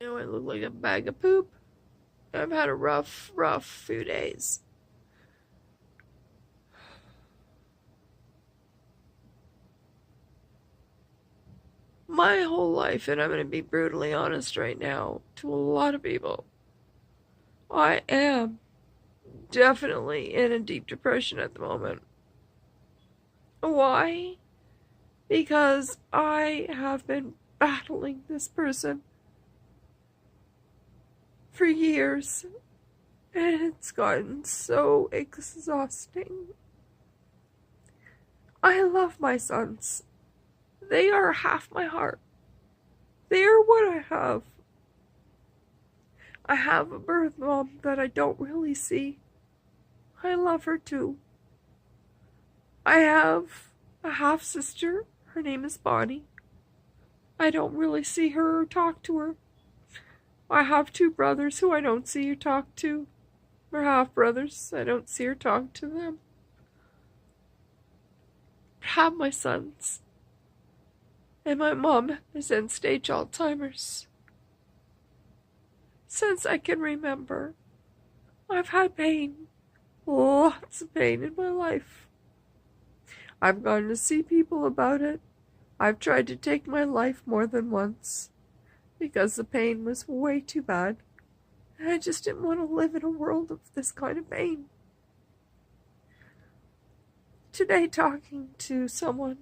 I look like a bag of poop. I've had a rough few days. My whole life, and I'm going to be brutally honest right now to a lot of people, I am definitely in a deep depression at the moment. Why? Because I have been battling this person for years, and it's gotten so exhausting. I love my sons. They are half my heart. They are what I have. I have a birth mom that I don't really see. I love her too. I have a half sister. Her name is Bonnie. I don't really see her or talk to her. I have two brothers who I don't see or talk to. They're half brothers. I don't see or talk to them. I have my sons. And my mom has end-stage Alzheimer's. Since I can remember, I've had pain. Lots of pain in my life. I've gone to see people about it. I've tried to take my life more than once because the pain was way too bad. And I just didn't want to live in a world of this kind of pain. Today, talking to someone,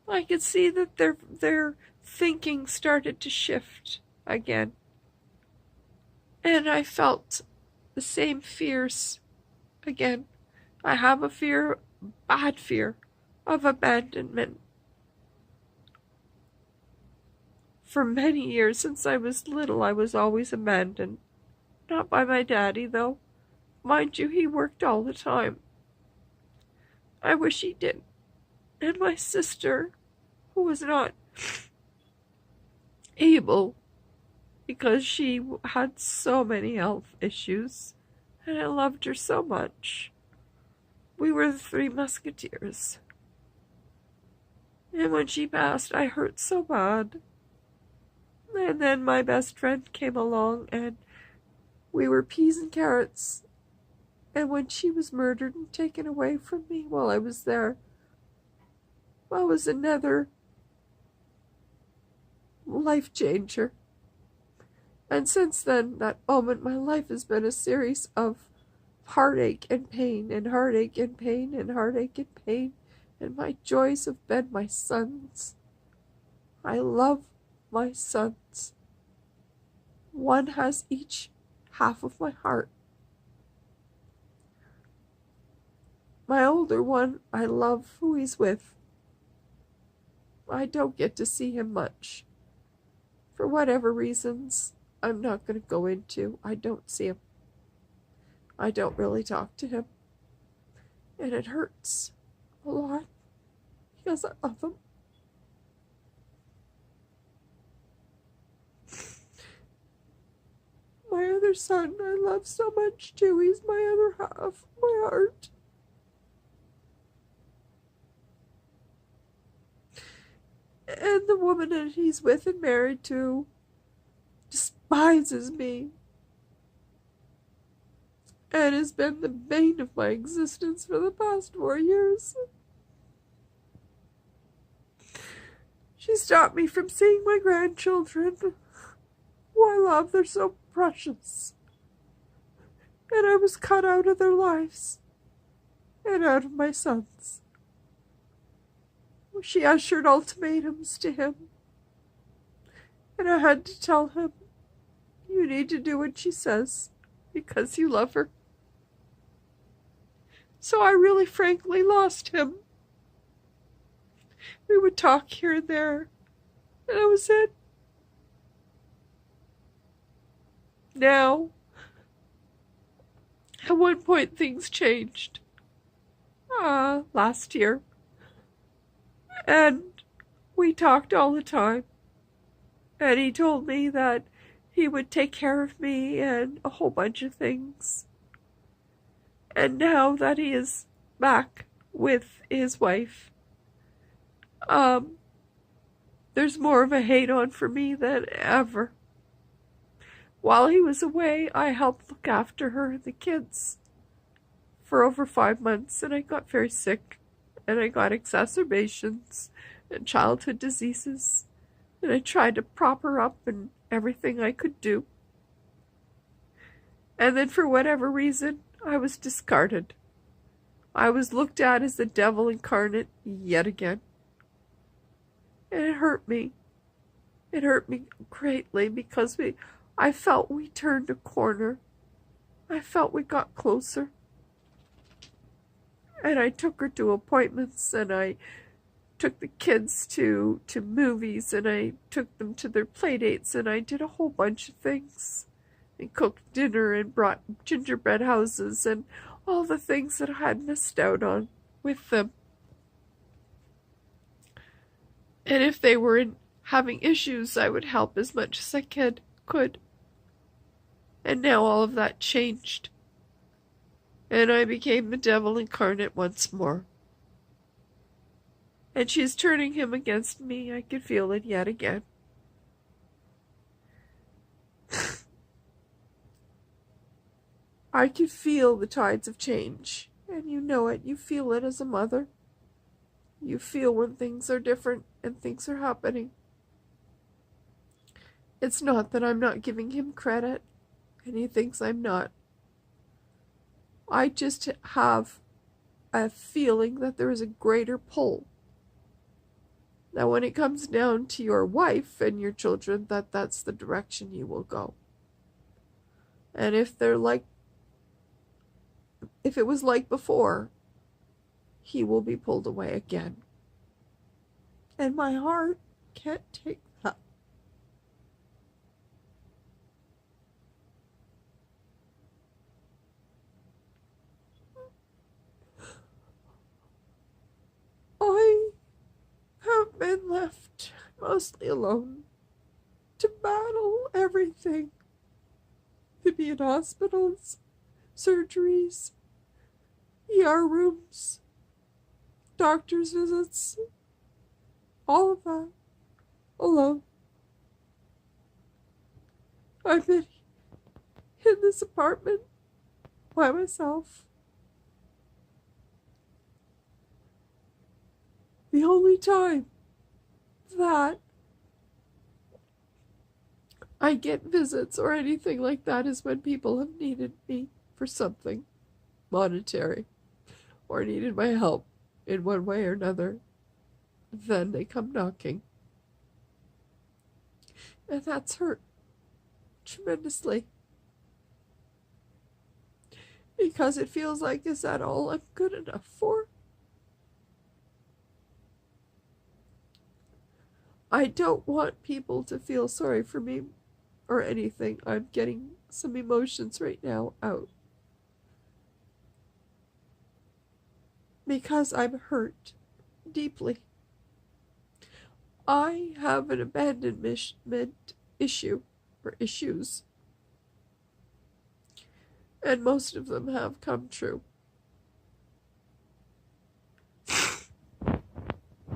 I could see that their thinking started to shift again. And I felt the same fears again. I have a fear, bad fear, of abandonment. For many years since I was little, I was always abandoned. Not by my daddy, though. Mind you, he worked all the time. I wish he didn't. And my sister, who was not able because she had so many health issues, and I loved her so much. We were the Three Musketeers. And when she passed, I hurt so bad. And then my best friend came along, and we were peas and carrots. And when she was murdered and taken away from me while I was there, that was another life changer. And since then, that moment, my life has been a series of heartache and pain, and heartache and pain, and heartache and pain. And my joys have been my sons. I love my sons. One has each half of my heart. My older one, I love who he's with. I don't get to see him much. For whatever reasons, I'm not going to go into. I don't see him. I don't really talk to him. And it hurts a lot because I love him. My other son I love so much too. He's my other half, my heart. And the woman that he's with and married to despises me and has been the bane of my existence for the past 4 years. She stopped me from seeing my grandchildren, who I love. They're so precious. And I was cut out of their lives and out of my son's. She ushered ultimatums to him, and I had to tell him, you need to do what she says because you love her. So I really frankly lost him. We would talk here and there, and that was it. Now, at one point things changed. Last year. And we talked all the time. And he told me that he would take care of me and a whole bunch of things. And now that he is back with his wife, there's more of a hate on for me than ever. While he was away, I helped look after her and the kids for over 5 months, and I got very sick, and I got exacerbations and childhood diseases, and I tried to prop her up and everything I could do. And then for whatever reason, I was discarded. I was looked at as the devil incarnate yet again. And it hurt me. It hurt me greatly because I felt we turned a corner. I felt we got closer. And I took her to appointments, and I took the kids to movies, and I took them to their play dates, and I did a whole bunch of things. And cooked dinner and brought gingerbread houses and all the things that I had missed out on with them. And if they were having issues, I would help as much as I could. And now all of that changed. And I became the devil incarnate once more. And she is turning him against me. I could feel it yet again. I could feel the tides of change. And you know it. You feel it as a mother. You feel when things are different and things are happening. It's not that I'm not giving him credit, and he thinks I'm not. I just have a feeling that there is a greater pull. Now, when it comes down to your wife and your children, that's the direction you will go. And if it was like before, he will be pulled away again. And my heart can't take that. I have been left mostly alone to battle everything. To be in hospitals, surgeries, ER rooms, doctor's visits, all of that alone. I've been in this apartment by myself. The only time that I get visits or anything like that is when people have needed me for something monetary or needed my help in one way or another. Then they come knocking. And that's hurt tremendously. Because it feels like, is that all I'm good enough for? I don't want people to feel sorry for me or anything. I'm getting some emotions right now out. Because I'm hurt deeply. I have an abandonment issue or issues. And most of them have come true.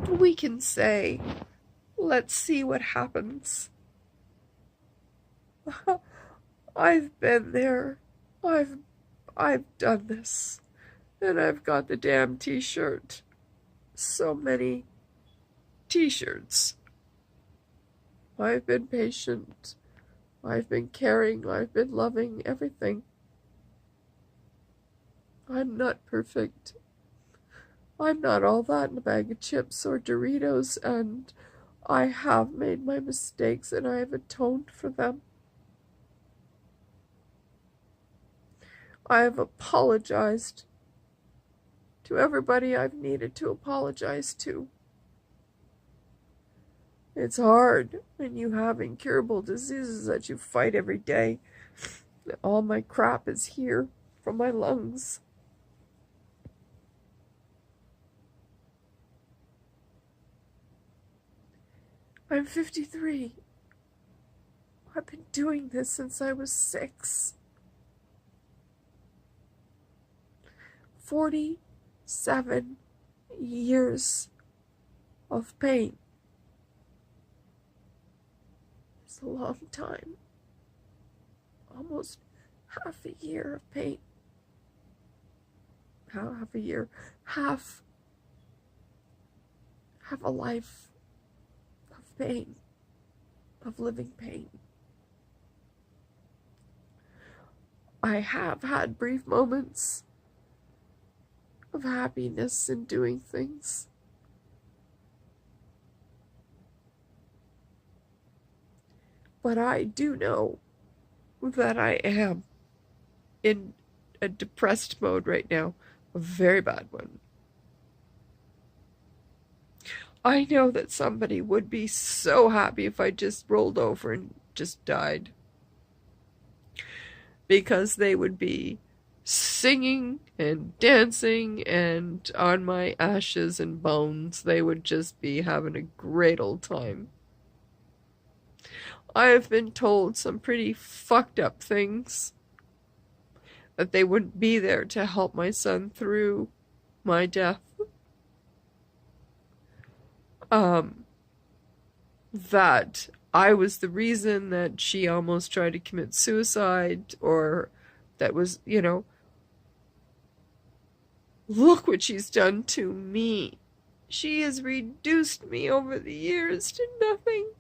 We can say, let's see what happens. I've been there. I've done this. And I've got the damn t-shirt. So many t-shirts. I've been patient. I've been caring. I've been loving everything. I'm not perfect. I'm not all that in a bag of chips or Doritos, and I have made my mistakes and I have atoned for them. I have apologized to everybody I've needed to apologize to. It's hard when you have incurable diseases that you fight every day. All my crap is here from my lungs. I'm 53. I've been doing this since I was 6. 47 years of pain. It's a long time. almost half a year of pain. Half a year. Half a life of pain. Of living pain. I have had brief moments of happiness in doing things. But I do know that I am in a depressed mode right now, a very bad one. I know that somebody would be so happy if I just rolled over and just died. Because they would be singing and dancing, and on my ashes and bones, they would just be having a great old time. I have been told some pretty fucked up things. That they wouldn't be there to help my son through my death. That I was the reason that she almost tried to commit suicide, or that was, look what she's done to me. She has reduced me over the years to nothing.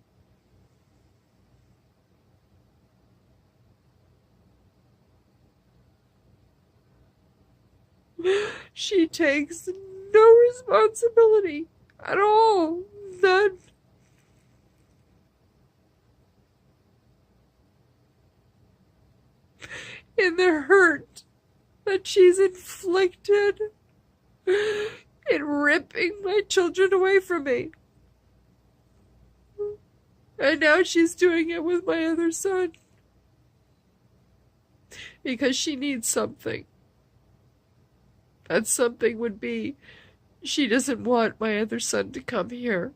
She takes no responsibility at all. None. In the hurt that she's inflicted in ripping my children away from me. And now she's doing it with my other son. Because she needs something. That something would be, she doesn't want my other son to come here.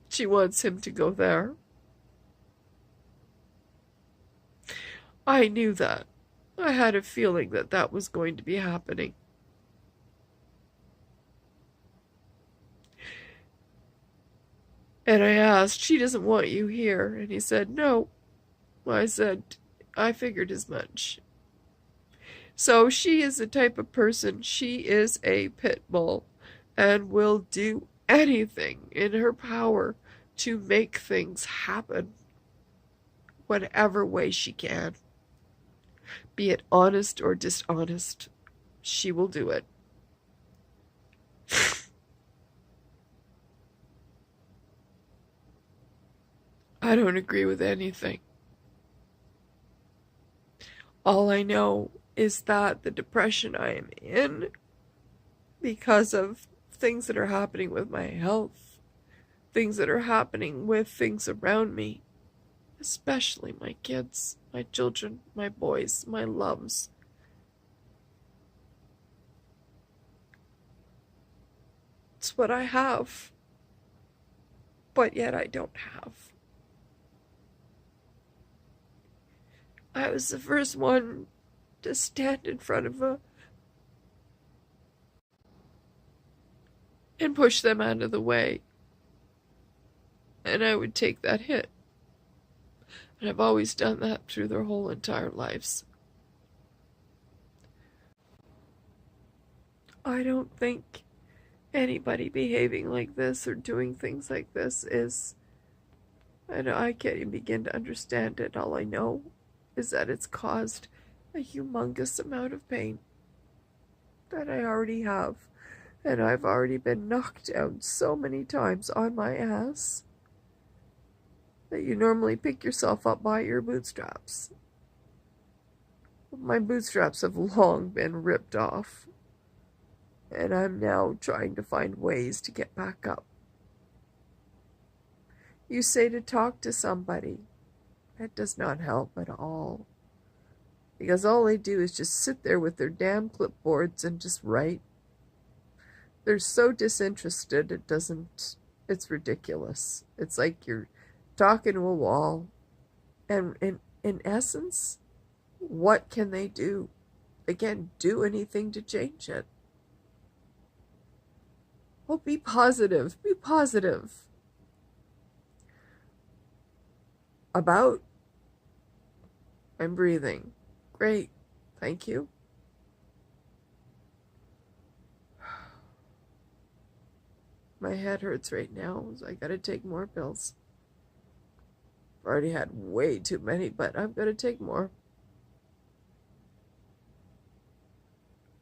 She wants him to go there. I knew that. I had a feeling that that was going to be happening. And I asked, she doesn't want you here. And he said, no. I said, I figured as much. So she is the type of person, she is a pit bull and will do anything in her power to make things happen. Whatever way she can. Be it honest or dishonest, she will do it. I don't agree with anything. All I know is that the depression I am in, because of things that are happening with my health, things that are happening with things around me, especially my kids, my children, my boys, my loves. It's what I have, but yet I don't have. I was the first one to stand in front of and push them out of the way. And I would take that hit. And I've always done that through their whole entire lives. I don't think anybody behaving like this or doing things like this is, and I can't even begin to understand it. All I know is that it's caused a humongous amount of pain that I already have. And I've already been knocked down so many times on my ass that you normally pick yourself up by your bootstraps. My bootstraps have long been ripped off. And I'm now trying to find ways to get back up. You say to talk to somebody. That does not help at all. Because all they do is just sit there with their damn clipboards and just write. They're so disinterested, it's ridiculous. It's like you're talking to a wall. And in essence, what can they do? They can't do anything to change it. Well, be positive. Be positive about I'm breathing. Great. Thank you. My head hurts right now, so I gotta take more pills. I've already had way too many, but I'm gonna take more.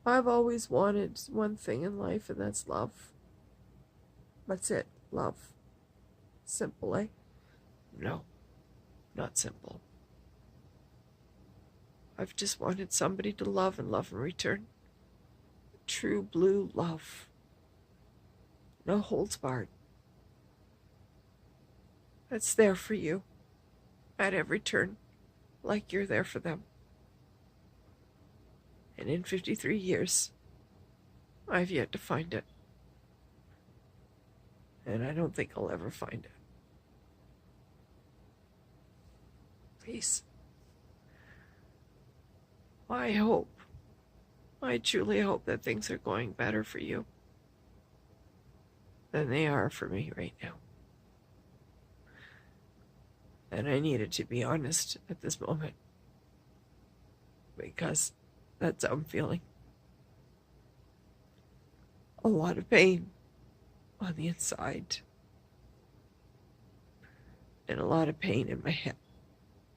I've always wanted one thing in life, and that's love. That's it. Love. Simple, eh? No, not simple. I've just wanted somebody to love and love in return. True blue love. No holds barred. That's there for you at every turn, like you're there for them. And in 53 years, I've yet to find it. And I don't think I'll ever find it. Please. I truly hope that things are going better for you than they are for me right now. And I needed to be honest at this moment, because that's how I'm feeling. A lot of pain on the inside, and a lot of pain in my head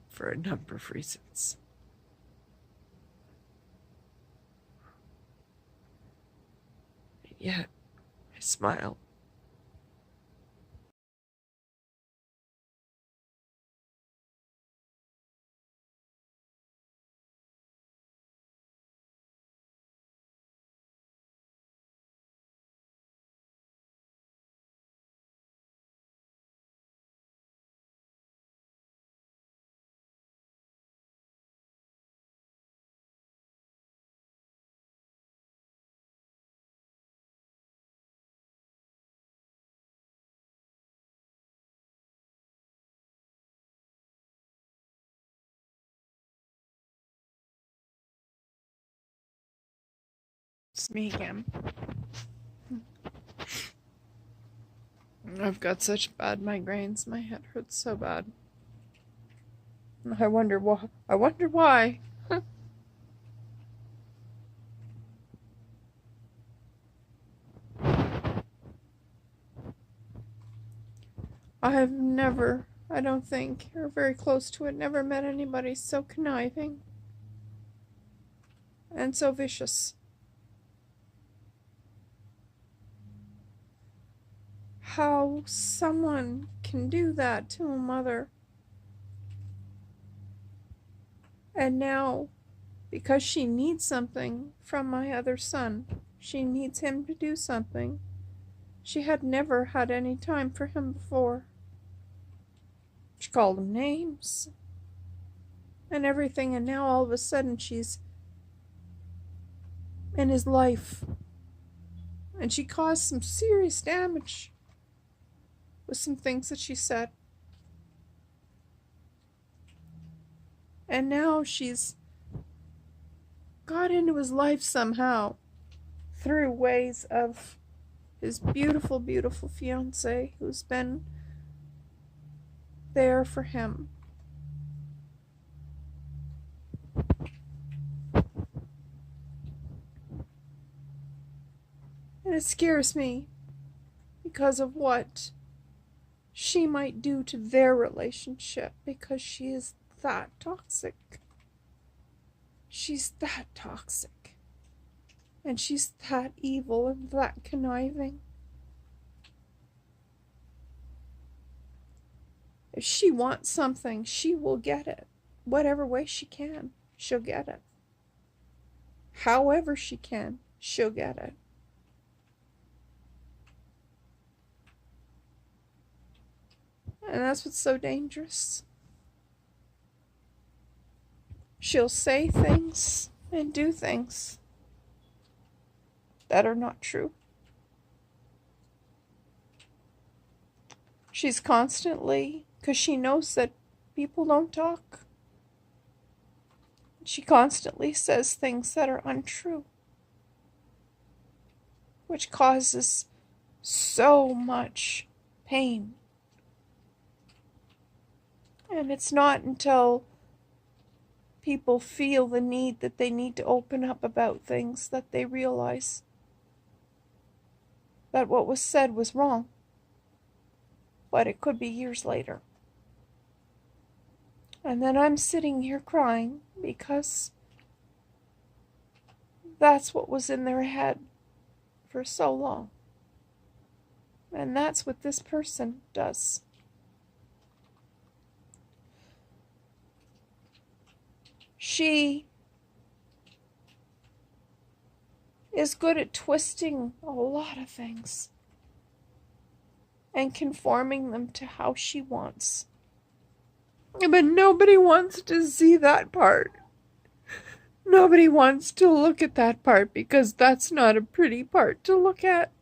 for a number of reasons. And yet, I smile. It's me again. I've got such bad migraines. My head hurts so bad. I wonder why. I have never, I don't think, or very close to it, never met anybody so conniving and so vicious. How someone can do that to a mother. And now, because she needs something from my other son, she needs him to do something. She had never had any time for him before. She called him names and everything, and now all of a sudden she's in his life. And she caused some serious damage with some things that she said. And now she's got into his life somehow through ways of his beautiful, beautiful fiancée who's been there for him. And it scares me because of what she might do to their relationship, because she is that toxic. She's that toxic. And she's that evil and that conniving. If she wants something, she will get it. Whatever way she can, she'll get it. However she can, she'll get it. And that's what's so dangerous. She'll say things and do things that are not true. She's constantly, because she knows that people don't talk, she constantly says things that are untrue, which causes so much pain. And it's not until people feel the need that they need to open up about things that they realize that what was said was wrong, but it could be years later. And then I'm sitting here crying because that's what was in their head for so long. And that's what this person does. She is good at twisting a lot of things and conforming them to how she wants. But nobody wants to see that part. Nobody wants to look at that part because that's not a pretty part to look at.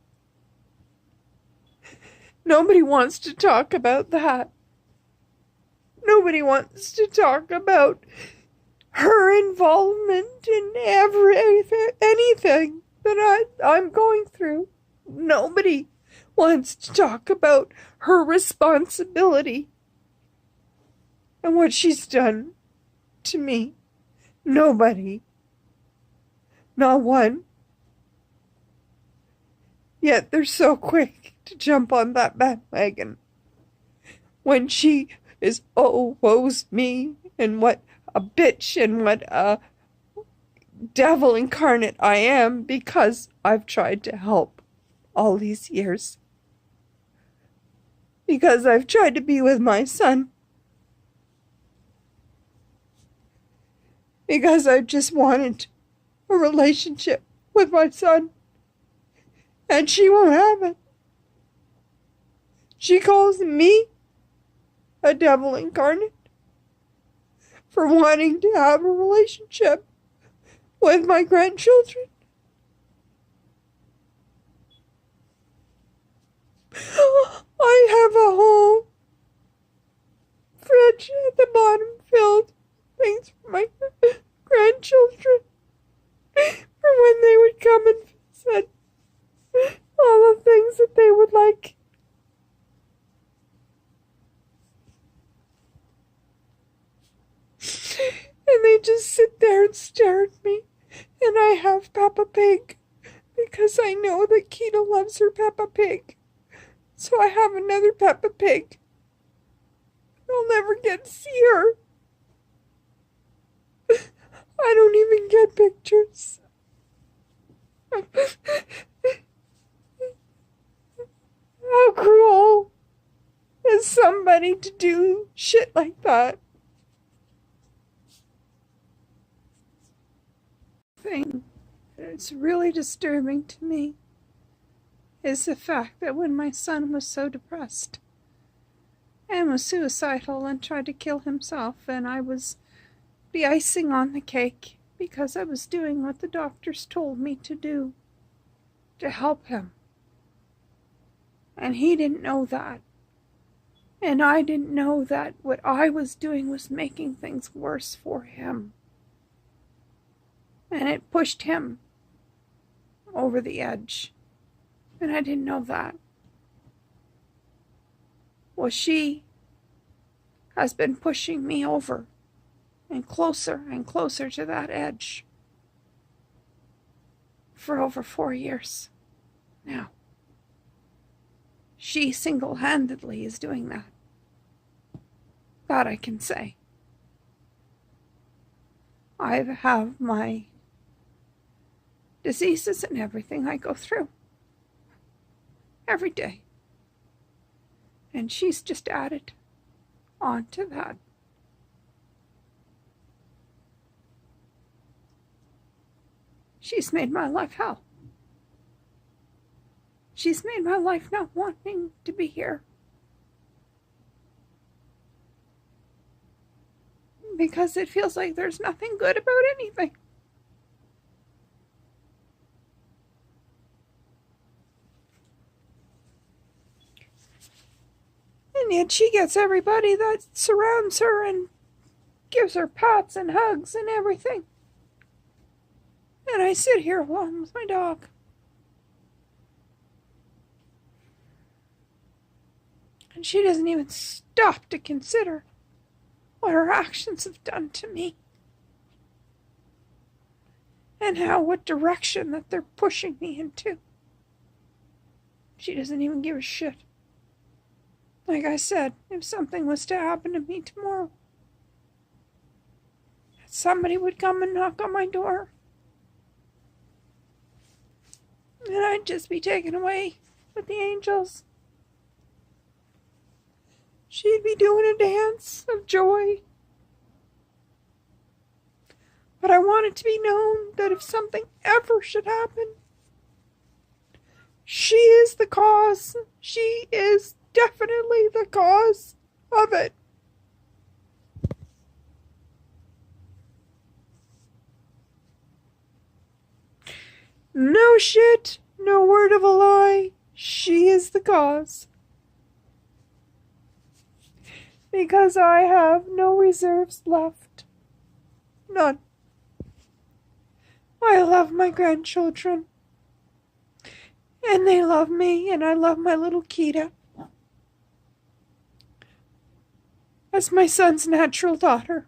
Nobody wants to talk about that. Nobody wants to talk about her involvement in anything that I'm going through. Nobody wants to talk about her responsibility and what she's done to me. Nobody. Not one. Yet they're so quick to jump on that bandwagon when she is, oh, woe's me, and what a bitch and what a devil incarnate I am because I've tried to help all these years. Because I've tried to be with my son. Because I just wanted a relationship with my son. And she won't have it. She calls me a devil incarnate for wanting to have a relationship with my grandchildren. I have a whole fridge at the bottom filled things for my grandchildren for when they would come and visit. All the things that they would like. And they just sit there and stare at me. And I have Peppa Pig because I know that Keita loves her Peppa Pig. So I have another Peppa Pig. I'll never get to see her. I don't even get pictures. How cruel is somebody to do shit like that? Thing that's really disturbing to me is the fact that when my son was so depressed and was suicidal and tried to kill himself, and I was the icing on the cake because I was doing what the doctors told me to do to help him. And he didn't know that. And I didn't know that what I was doing was making things worse for him. And it pushed him over the edge. And I didn't know that. Well, she has been pushing me over and closer to that edge for over 4 years now. She single-handedly is doing that. That I can say. I have my diseases and everything I go through every day. And she's just added on to that. She's made my life hell. She's made my life not wanting to be here. Because it feels like there's nothing good about anything. And yet she gets everybody that surrounds her and gives her pats and hugs and everything. And I sit here alone with my dog. And she doesn't even stop to consider what her actions have done to me. and what direction that they're pushing me into. She doesn't even give a shit. Like I said, if something was to happen to me tomorrow, somebody would come and knock on my door, and I'd just be taken away with the angels. She'd be doing a dance of joy. But I want it to be known that if something ever should happen, she is the cause. She is definitely the cause of it. No shit, no word of a lie. She is the cause. Because I have no reserves left. None. I love my grandchildren. And they love me, and I love my little Kita as my son's natural daughter.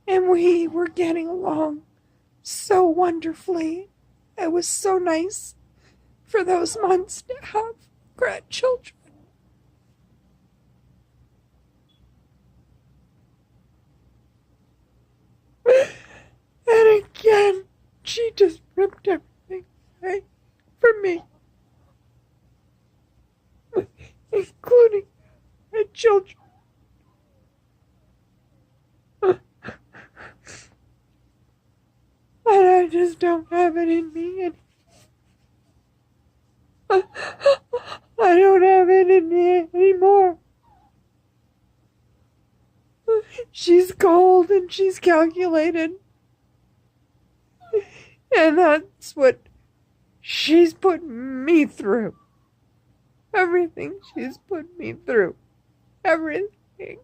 And we were getting along so wonderfully. It was so nice for those months to have grandchildren. And again, she just ripped everything away from me, including my children. And I just don't have it in me I don't have it in me anymore. She's cold and she's calculated. And that's what she's put me through. Everything she's put me through. Everything.